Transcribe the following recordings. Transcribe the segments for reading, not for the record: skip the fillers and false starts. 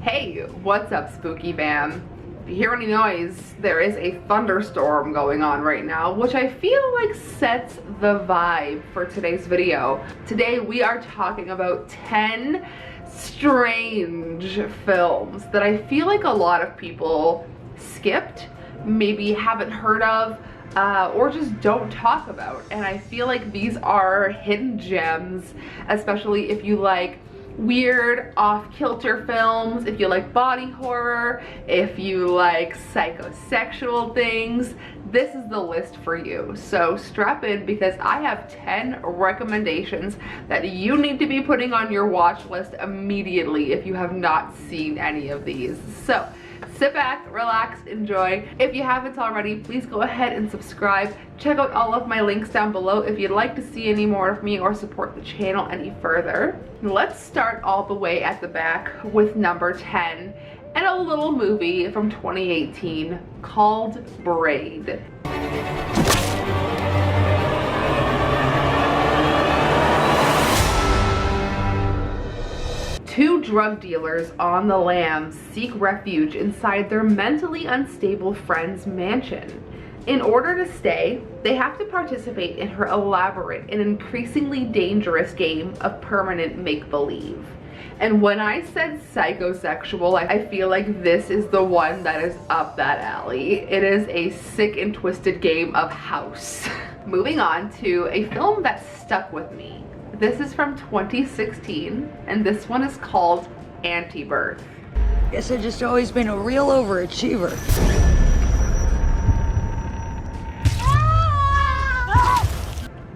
Hey, what's up, Spooky Fam? If you hear any noise, there is a thunderstorm going on right now, which I feel like sets the vibe for today's video. Today we are talking about 10 strange films that I feel like a lot of people skipped, maybe haven't heard of, or just don't talk about. And I feel like these are hidden gems, especially if you like weird off-kilter films, if you like body horror, if you like psychosexual things. This is the list for you. So strap in, because I have 10 recommendations that you need to be putting on your watch list immediately if you have not seen any of these. So sit back, relax, enjoy. If you haven't already, please go ahead and subscribe. Check out all of my links down below if you'd like to see any more of me or support the channel any further. Let's start all the way at the back with number 10 and a little movie from 2018 called Braid. Two drug dealers on the lam seek refuge inside their mentally unstable friend's mansion. In order to stay, they have to participate in her elaborate and increasingly dangerous game of permanent make-believe. And when I said psychosexual, I feel like this is the one that is up that alley. It is a sick and twisted game of house. Moving on to a film that stuck with me. This is from 2016, and this one is called Anti-Birth. Guess I've just always been a real overachiever.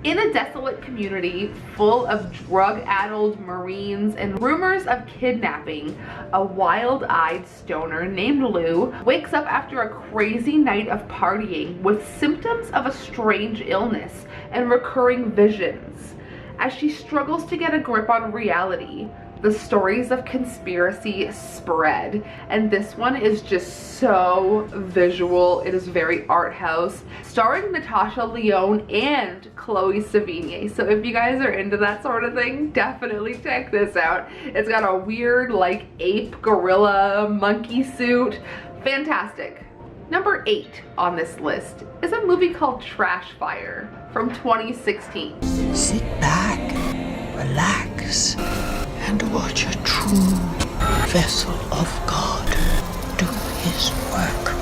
In a desolate community full of drug-addled Marines and rumors of kidnapping, a wild-eyed stoner named Lou wakes up after a crazy night of partying with symptoms of a strange illness and recurring visions. As she struggles to get a grip on reality, the stories of conspiracy spread, and this one is just so visual. It is very art house, starring Natasha Lyonne and Chloe Sevigny. So if you guys are into that sort of thing, definitely check this out. It's got a weird like ape gorilla monkey suit. Fantastic. Number 8 on this list is a movie called Trash Fire from 2016. Sit back, relax, and watch a true vessel of God do his work.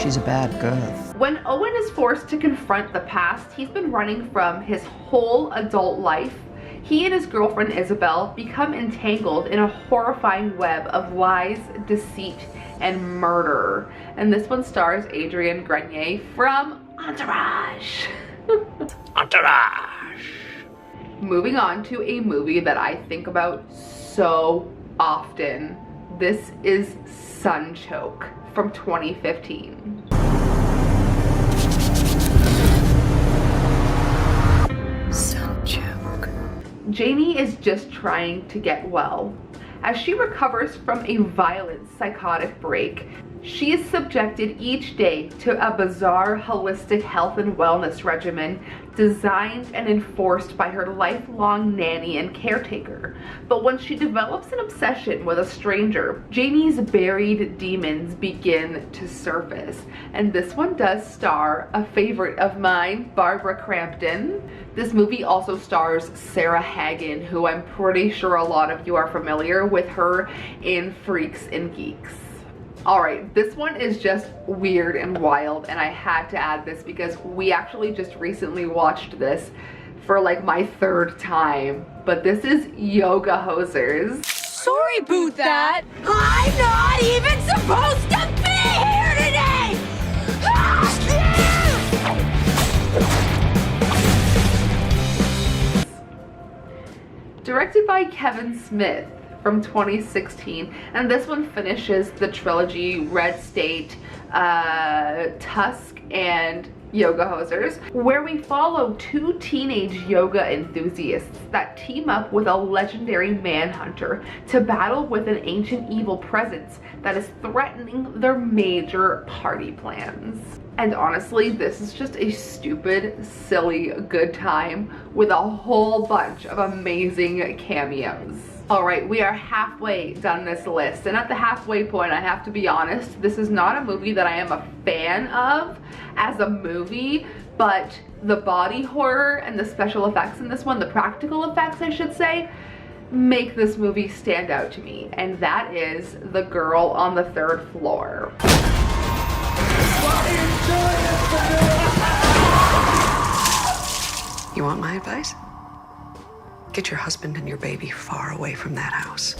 She's a bad girl. When Owen is forced to confront the past he's been running from his whole adult life, he and his girlfriend Isabel become entangled in a horrifying web of lies, deceit, and murder. And this one stars Adrienne Grenier from Entourage. Entourage! Moving on to a movie that I think about so often. This is Sunchoke from 2015. Janie is just trying to get well. As she recovers from a violent psychotic break, she is subjected each day to a bizarre holistic health and wellness regimen designed and enforced by her lifelong nanny and caretaker. But when she develops an obsession with a stranger, Janie's buried demons begin to surface. And this one does star a favorite of mine, Barbara Crampton. This movie also stars Sarah Hagen, who I'm pretty sure a lot of you are familiar with her in Freaks and Geeks. Alright, this one is just weird and wild, and I had to add this because we actually just recently watched this for like my 3rd time. But this is Yoga Hosers. Sorry about that! I'm not even supposed to be here today! Directed by Kevin Smith from 2016, and this one finishes the trilogy Red State, Tusk, and Yoga Hosers, where we follow 2 teenage yoga enthusiasts that team up with a legendary manhunter to battle with an ancient evil presence that is threatening their major party plans. And honestly, this is just a stupid, silly, good time with a whole bunch of amazing cameos. All right, we are halfway done this list, and at the halfway point, I have to be honest, this is not a movie that I am a fan of as a movie, but the body horror and the special effects in this one, the practical effects I should say, make this movie stand out to me, and that is The Girl on the Third Floor. You want my advice? Get your husband and your baby far away from that house.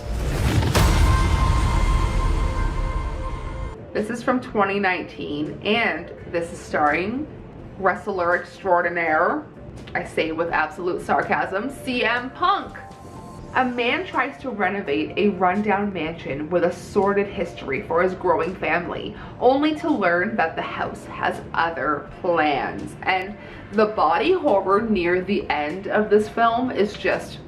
This is from 2019, and this is starring wrestler extraordinaire, I say with absolute sarcasm, CM Punk. A man tries to renovate a rundown mansion with a sordid history for his growing family, only to learn that the house has other plans. And the body horror near the end of this film is just,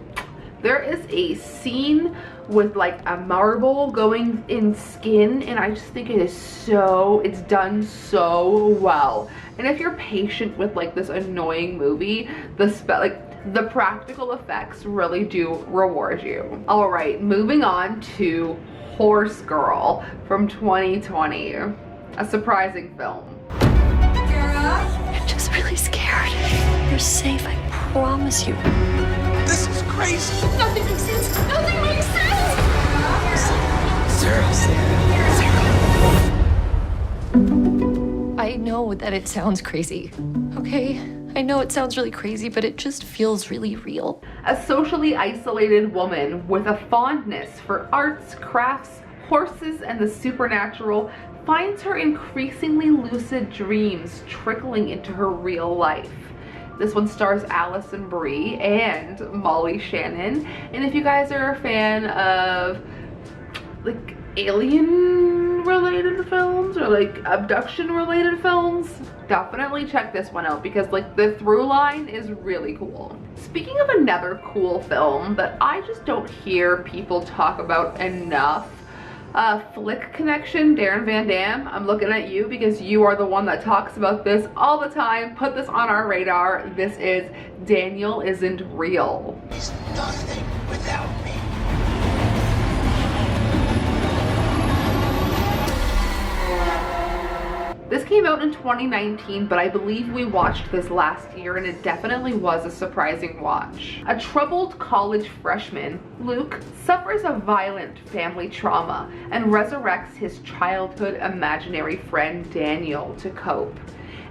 there is a scene with like a marble going in skin, and I just think it is so, it's done so well. And if you're patient with like this annoying movie, the practical effects really do reward you. All right, moving on to Horse Girl from 2020, a surprising film. I'm just really scared. You're safe, I promise you. This is crazy. Nothing makes sense. Nothing makes sense. I know that it sounds crazy, okay? I know it sounds really crazy, but it just feels really real. A socially isolated woman with a fondness for arts, crafts, horses, and the supernatural finds her increasingly lucid dreams trickling into her real life. This one stars Alison Brie and Molly Shannon. And if you guys are a fan of like alien related films or like abduction related films, definitely check this one out because like the through line is really cool. Speaking of another cool film that I just don't hear people talk about enough, Flick Connection, Darren Van Dam, I'm looking at you because you are the one that talks about this all the time. Put this on our radar. This is Daniel Isn't Real. He's nothing without me. This came out in 2019, but I believe we watched this last year, and it definitely was a surprising watch. A troubled college freshman, Luke, suffers a violent family trauma and resurrects his childhood imaginary friend Daniel to cope.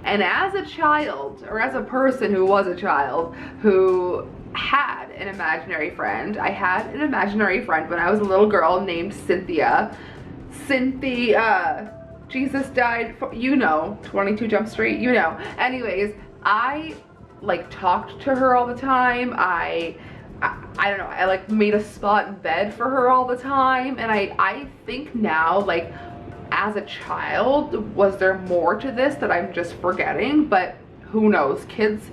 And as a child, or as a person who was a child who had an imaginary friend, I had an imaginary friend when I was a little girl named Cynthia. Jesus died for, you know, 22 Jump Street, you know. Anyways, I like talked to her all the time. I don't know, I like made a spot in bed for her all the time. And I think now, like as a child, was there more to this that I'm just forgetting? But who knows? Kids'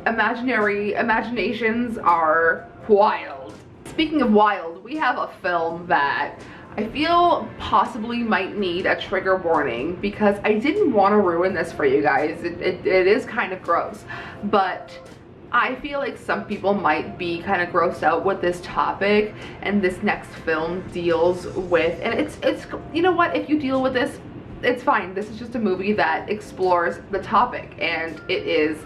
imaginations are wild. Speaking of wild, we have a film that I feel possibly might need a trigger warning because I didn't want to ruin this for you guys. It is kind of gross, but I feel like some people might be kind of grossed out with this topic, and this next film deals with, and it's you know what, if you deal with this, it's fine. This is just a movie that explores the topic, and it is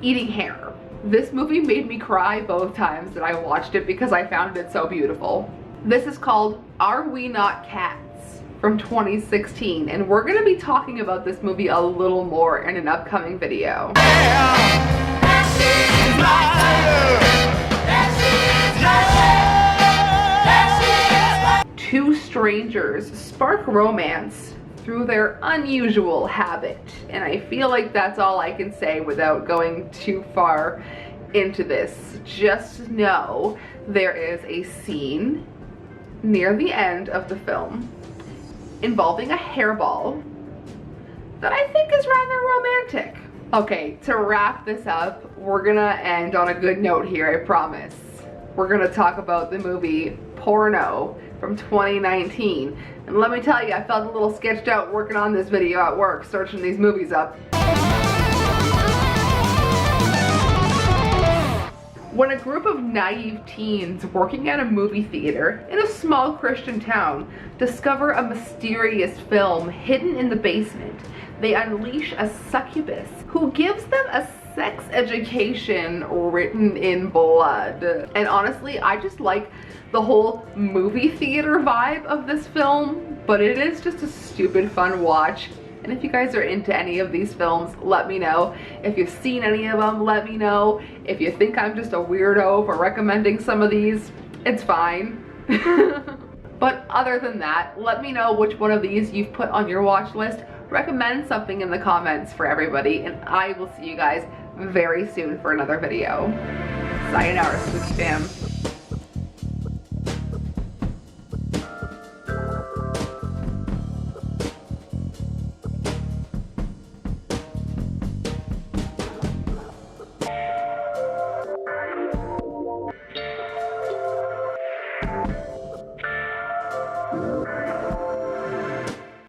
eating hair. This movie made me cry both times that I watched it because I found it so beautiful. This is called Are We Not Cats from 2016, and we're gonna be talking about this movie a little more in an upcoming video. Two strangers spark romance through their unusual habit, and I feel like that's all I can say without going too far into this. Just know there is a scene near the end of the film involving a hairball that I think is rather romantic. Okay, to wrap this up, we're gonna end on a good note here, I promise. we're gonna talk about the movie Porno from 2019. And let me tell you, I felt a little sketched out working on this video at work, searching these movies up. When a group of naive teens working at a movie theater in a small Christian town discover a mysterious film hidden in the basement, they unleash a succubus who gives them a sex education written in blood. And honestly, I just like the whole movie theater vibe of this film, but it is just a stupid fun watch. And if you guys are into any of these films, let me know. If you've seen any of them, let me know. If you think I'm just a weirdo for recommending some of these, it's fine. But other than that, let me know which one of these you've put on your watch list. Recommend something in the comments for everybody, and I will see you guys very soon for another video. Sayonara, Spooky fam.